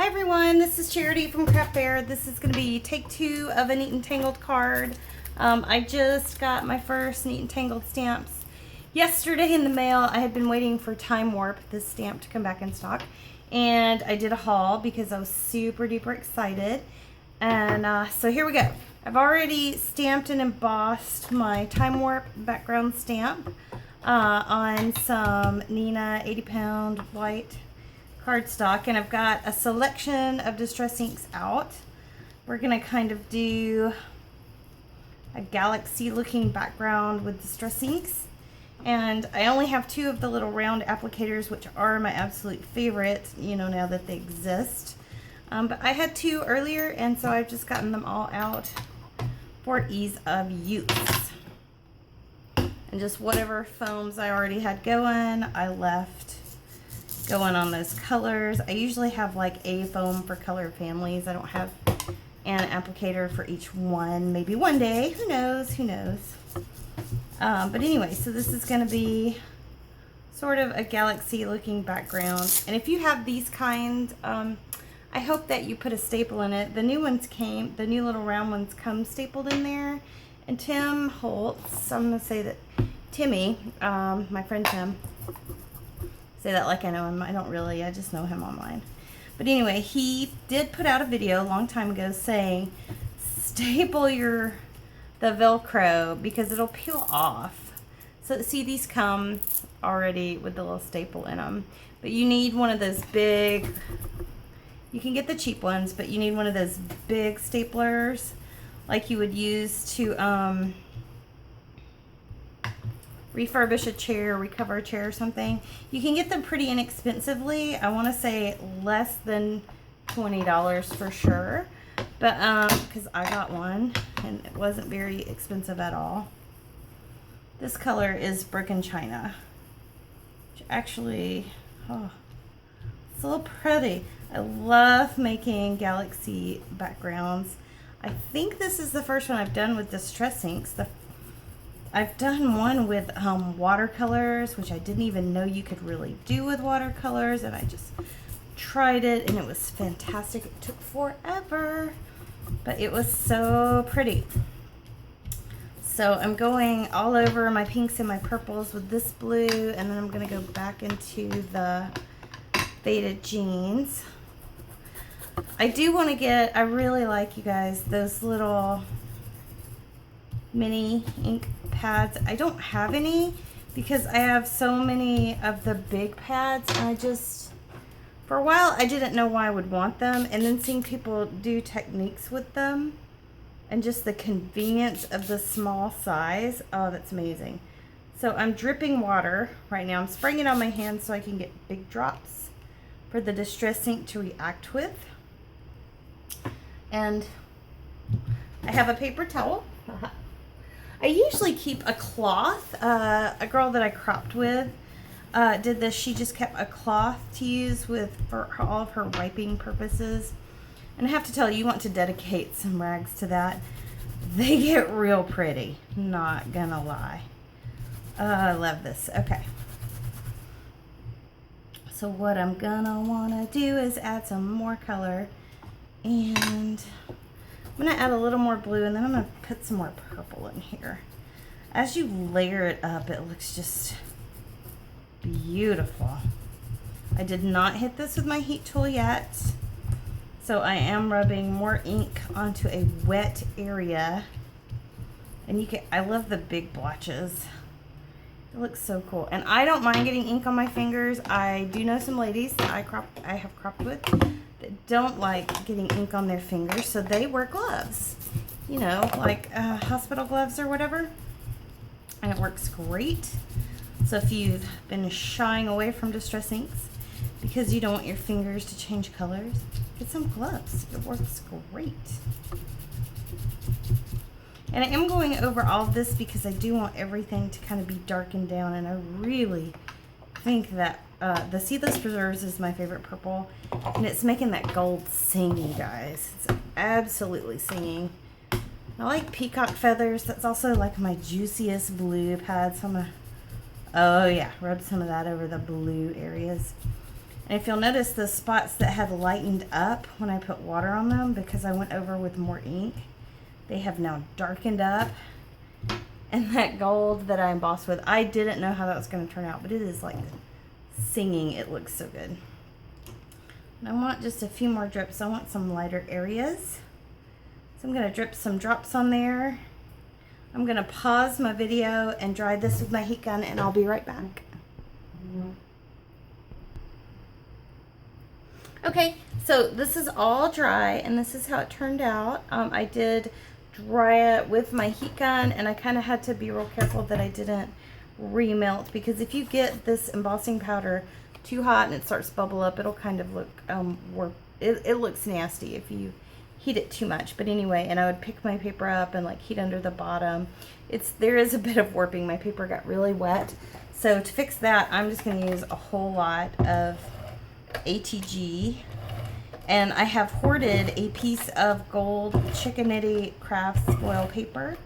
everyone, this is Charity from Craft Bear. This is going to be take 2 of a Neat and Tangled card. I just got my first Neat and Tangled stamps yesterday in the mail. I had been waiting for Time Warp, this stamp, to come back in stock. And I did a haul because I was super duper excited. And so here we go. I've already stamped and embossed my Time Warp background stamp on some Neenah 80-pound white cardstock, and I've got a selection of Distress inks out. We're gonna kind of do a galaxy looking background with Distress inks, and I only have 2 of the little round applicators, which are my absolute favorite, you know, now that they exist. But I had 2 earlier, and so I've just gotten them all out for ease of use. And just whatever foams I already had going, I left going on those colors. I usually have like a foam for color families. I don't have an applicator for each one. Maybe one day, who knows, who knows. But anyway, so this is gonna be sort of a galaxy looking background. And if you have these kinds, I hope that you put a staple in it. The new ones came, the new little round ones come stapled in there. And Tim Holtz, I'm gonna say that Timmy, my friend Tim, say that like I know him. I don't really, I just know him online. But anyway, he did put out a video a long time ago saying staple the Velcro because it'll peel off. So see, these come already with the little staple in them, but you need one of those big, you can get the cheap ones, but you need one of those big staplers like you would use to refurbish a chair, recover a chair or something. You can get them pretty inexpensively. I want to say less than $20 for sure. But because I got one and it wasn't very expensive at all. This color is Broken China, which actually, oh, it's a little pretty. I love making galaxy backgrounds. I think this is the first one I've done with Distress inks. I've done one with watercolors, which I didn't even know you could really do with watercolors, and I just tried it and it was fantastic. It took forever, but it was so pretty. So I'm going all over my pinks and my purples with this blue, and then I'm going to go back into the faded jeans. I do want to get, I really like, you guys, those little mini ink pads. I don't have any because I have so many of the big pads, and I just, for a while I didn't know why I would want them, and then seeing people do techniques with them and just the convenience of the small size, oh, that's amazing. So I'm dripping water right now. I'm spraying it on my hands so I can get big drops for the Distress ink to react with. And I have a paper towel. I usually keep a cloth. A girl that I cropped with did this. She just kept a cloth to use for all of her wiping purposes. And I have to tell you, you want to dedicate some rags to that. They get real pretty, not gonna lie. I love this. Okay. So what I'm gonna wanna do is add some more color, and I'm going to add a little more blue, and then I'm going to put some more purple in here. As you layer it up, it looks just beautiful. I did not hit this with my heat tool yet, so I am rubbing more ink onto a wet area. And you can, I love the big blotches. It looks so cool. And I don't mind getting ink on my fingers. I do know some ladies that I have cropped with that don't like getting ink on their fingers, so they wear gloves, you know, like hospital gloves or whatever, and it works great. So if you've been shying away from Distress inks because you don't want your fingers to change colors, get some gloves. It works great. And I am going over all of this because I do want everything to kind of be darkened down, and I really think that the Seedless Preserves is my favorite purple, and it's making that gold sing, you guys. It's absolutely singing. I like Peacock Feathers. That's also like my juiciest blue pad, so I'm gonna, oh yeah, rub some of that over the blue areas. And if you'll notice the spots that had lightened up when I put water on them, because I went over with more ink, they have now darkened up. And that gold that I embossed with, I didn't know how that was going to turn out, but it is like singing. It looks so good. And I want just a few more drips. I want some lighter areas. So I'm going to drip some drops on there. I'm going to pause my video and dry this with my heat gun, and I'll be right back. Okay, so this is all dry, and this is how it turned out. I did dry it with my heat gun, and I kind of had to be real careful that I didn't remelt, because if you get this embossing powder too hot and it starts to bubble up, it'll kind of look it looks nasty if you heat it too much. But anyway, and I would pick my paper up and like heat under the bottom. There is a bit of warping. My paper got really wet, so to fix that, I'm just going to use a whole lot of ATG. And I have hoarded a piece of gold Chickanetti Crafts foil paper,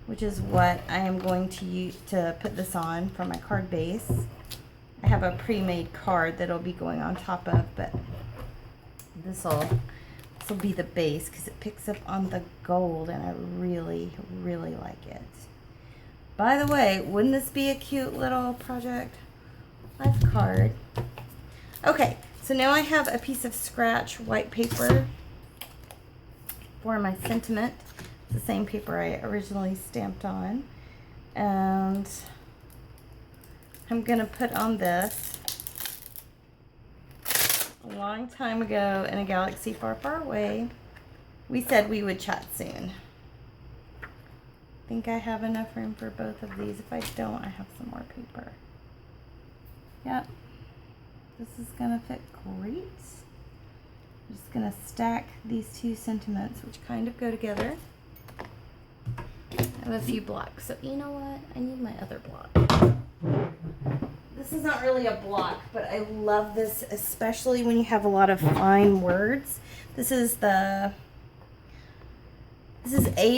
which is what I am going to use to put this on for my card base. I have a pre-made card that'll be going on top of, but this will be the base because it picks up on the gold, and I really, really like it. By the way, wouldn't this be a cute little project? Life card. Okay. So now I have a piece of scratch white paper for my sentiment. It's the same paper I originally stamped on. And I'm going to put on this. A long time ago in a galaxy far, far away, we said we would chat soon. I think I have enough room for both of these. If I don't, I have some more paper. Yep. This is going to fit great. I'm just going to stack these two sentiments, which kind of go together. I have a few blocks, so you know what? I need my other block. This is not really a block, but I love this, especially when you have a lot of fine words. This is A.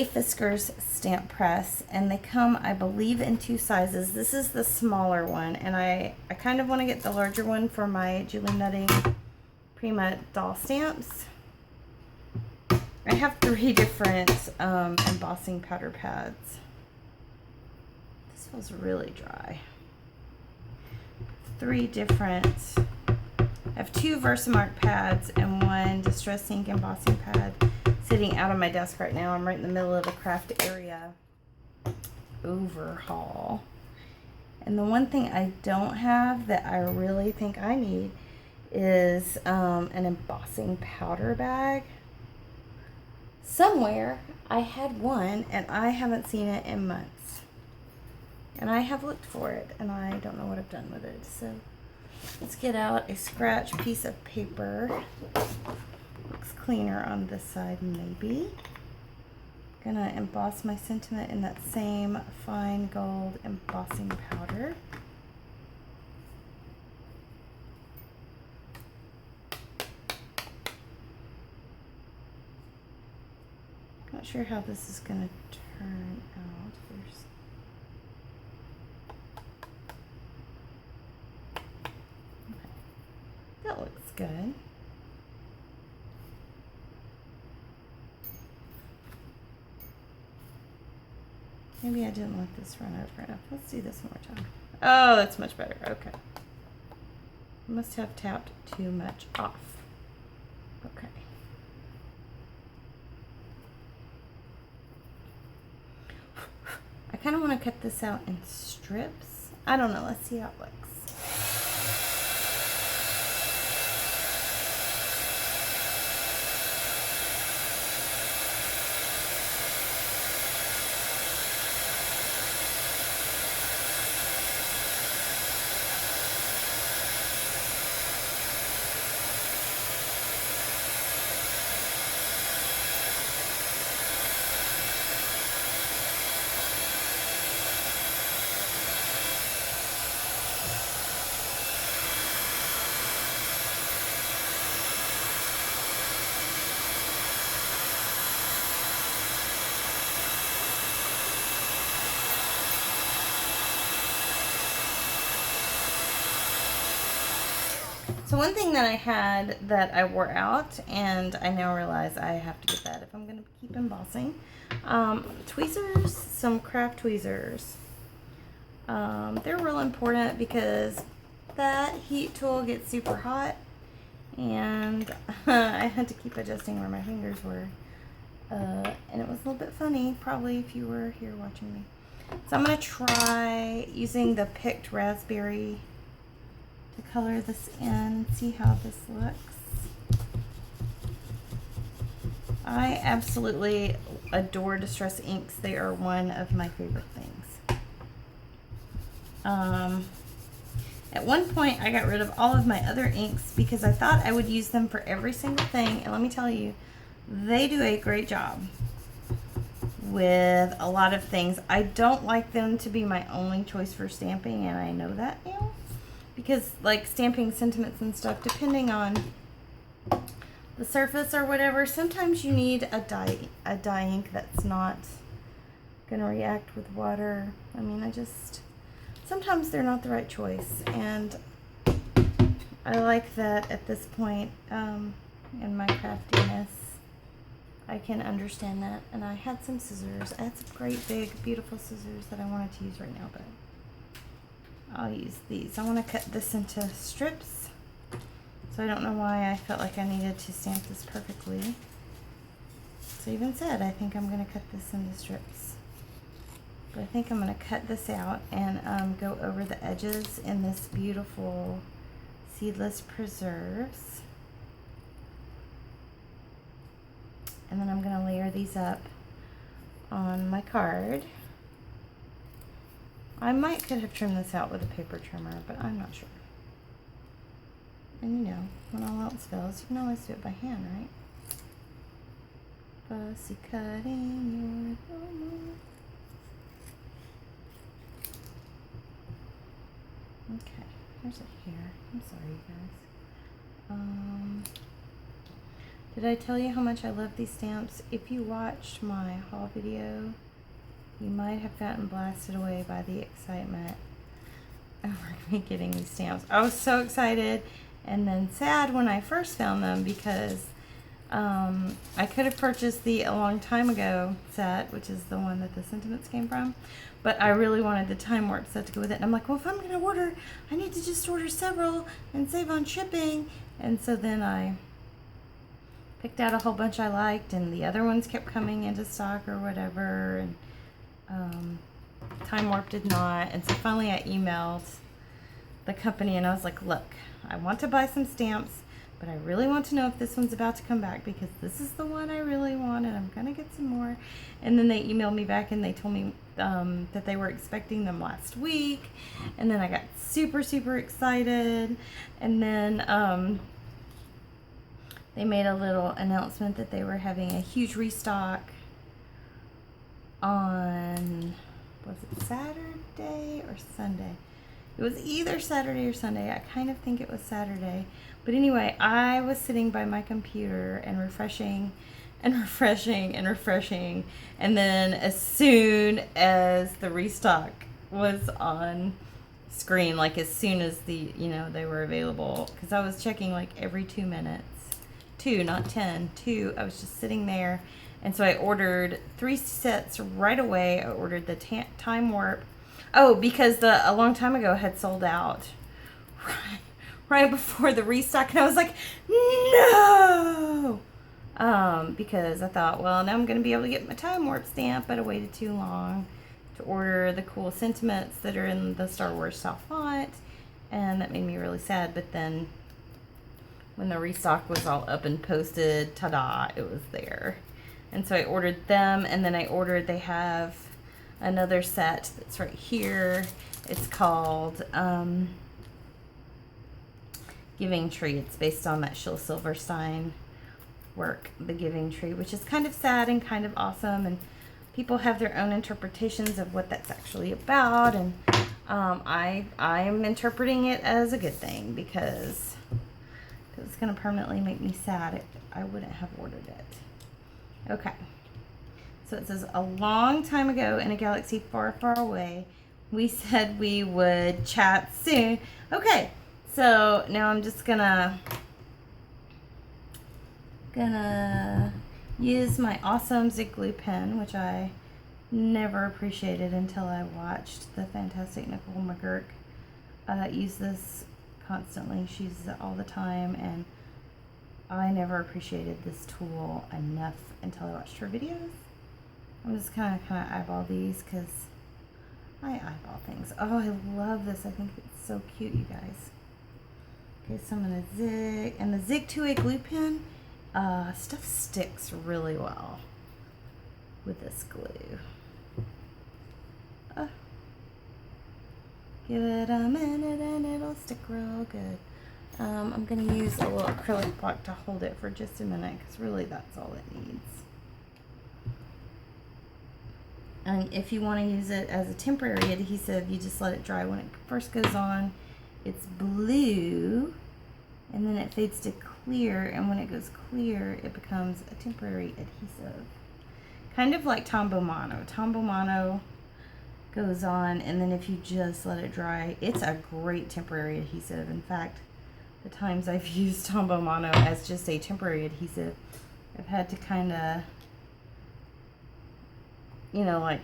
Fiskars stamp press, and they come, I believe, in two sizes. This is the smaller one, and I kind of want to get the larger one for my Julie Nutting Prima doll stamps. I have 3 different embossing powder pads. This feels really dry. 3 different, I have 2 Versamark pads and 1 Distress Ink embossing pad sitting out on my desk right now. I'm right in the middle of a craft area overhaul. And the one thing I don't have that I really think I need is an embossing powder bag. Somewhere I had one and I haven't seen it in months. And I have looked for it and I don't know what I've done with it. So let's get out a scratch piece of paper. Looks cleaner on this side, maybe. Gonna emboss my sentiment in that same fine gold embossing powder. Not sure how this is gonna turn out. Okay. That looks good. Maybe I didn't let this run over enough. Let's do this one more time. Oh, that's much better. Okay. I must have tapped too much off. Okay. I kind of want to cut this out in strips. I don't know. Let's see how it looks. So one thing that I had that I wore out, and I now realize I have to get that if I'm going to keep embossing. Tweezers, some craft tweezers. They're real important because that heat tool gets super hot, and I had to keep adjusting where my fingers were. And it was a little bit funny, probably, if you were here watching me. So I'm going to try using the Picked Raspberry to color this in, see how this looks. I absolutely adore Distress inks. They are one of my favorite things. At one point, I got rid of all of my other inks because I thought I would use them for every single thing. And let me tell you, they do a great job with a lot of things. I don't like them to be my only choice for stamping, and I know that now. Because, like, stamping sentiments and stuff, depending on the surface or whatever, sometimes you need a dye ink that's not going to react with water. I mean, sometimes they're not the right choice. And I like that at this point in my craftiness, I can understand that. And I had some scissors. I had some great, big, beautiful scissors that I wanted to use right now, but I'll use these. I want to cut this into strips. So I don't know why I felt like I needed to stamp this perfectly. So I even said, I think I'm going to cut this into strips. But I think I'm going to cut this out and go over the edges in this beautiful Seedless Preserves. And then I'm going to layer these up on my card. I could have trimmed this out with a paper trimmer, but I'm not sure. And you know, when all else fails, you can always do it by hand, right? Fussy cutting your home. Okay, there's a hair. I'm sorry, you guys. Did I tell you how much I love these stamps? If you watched my haul video, you might have gotten blasted away by the excitement over me getting these stamps. I was so excited and then sad when I first found them because I could have purchased the A Long Time Ago set, which is the one that the sentiments came from, but I really wanted the Time Warp set to go with it. And I'm like, well, if I'm going to order, I need to just order several and save on shipping. And so then I picked out a whole bunch I liked, and the other ones kept coming into stock or whatever, and Time Warp did not. And so finally I emailed the company and I was like, look, I want to buy some stamps, but I really want to know if this one's about to come back because this is the one I really want and I'm gonna get some more. And then they emailed me back and they told me that they were expecting them last week, and then I got super excited. And then they made a little announcement that they were having a huge restock on, was it Saturday or Sunday? It was either Saturday or Sunday. I kind of think it was Saturday. But anyway, I was sitting by my computer and refreshing and refreshing and refreshing. And then as soon as the restock was on screen, like as soon as they were available, because I was checking like every 2 minutes. 2, not 10, 2. I was just sitting there. And so I ordered 3 sets right away. I ordered the Time Warp. Oh, because the A Long Time Ago had sold out right before the restock. And I was like, no! Because I thought, well, now I'm going to be able to get my Time Warp stamp, but I waited too long to order the cool sentiments that are in the Star Wars style font. And that made me really sad. But then when the restock was all up and posted, ta-da, it was there. And so I ordered them, and then they have another set that's right here. It's called Giving Tree. It's based on that Shel Silverstein work, The Giving Tree, which is kind of sad and kind of awesome, and people have their own interpretations of what that's actually about, and I'm interpreting it as a good thing because it's going to permanently make me sad. I wouldn't have ordered it. Okay, so it says, a long time ago in a galaxy far, far away, we said we would chat soon. Okay, So now I'm just gonna use my awesome Zig Glue pen, which I never appreciated until I watched the fantastic Nicole McGurk use this constantly. She uses it all the time, and I never appreciated this tool enough until I watched her videos. I'm just kind of eyeball these because I eyeball things. Oh, I love this. I think it's so cute, you guys. Okay, so I'm gonna zig, and the Zig 2A glue pen, stuff sticks really well with this glue. Give it a minute and it'll stick real good. I'm going to use a little acrylic block to hold it for just a minute because really that's all it needs. And if you want to use it as a temporary adhesive, you just let it dry. When it first goes on, it's blue, and then it fades to clear, and when it goes clear, it becomes a temporary adhesive. Kind of like Tombow Mono. Tombow Mono goes on, and then if you just let it dry, it's a great temporary adhesive. In fact, the times I've used Tombow Mono as just a temporary adhesive, I've had to kind of, you know, like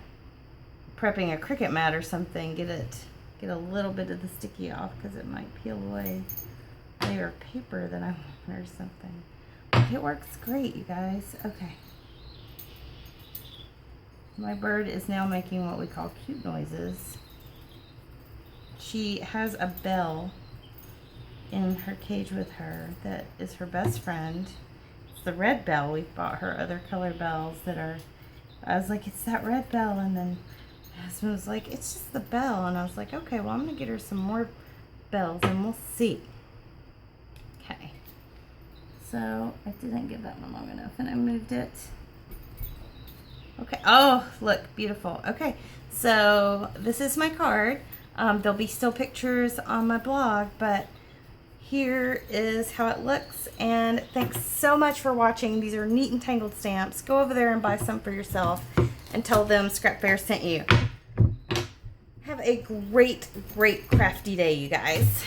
prepping a Cricut mat or something, get a little bit of the sticky off because it might peel away a layer of paper that I want or something. But it works great, you guys. Okay. My bird is now making what we call cute noises. She has a bell in her cage with her that is her best friend. It's the red bell. We've bought her other color bells that are, I was like, it's that red bell, and then my husband was like, it's just the bell, and I was like, okay, well, I'm gonna get her some more bells and we'll see. Okay, so I didn't give that one long enough and I moved it. Okay, oh, look, beautiful. Okay, so this is my card. There'll be still pictures on my blog, but here is how it looks. And thanks so much for watching. These are neat and tangled stamps. Go over there and buy some for yourself and tell them Scrap Fair sent you. Have a great, great crafty day, you guys.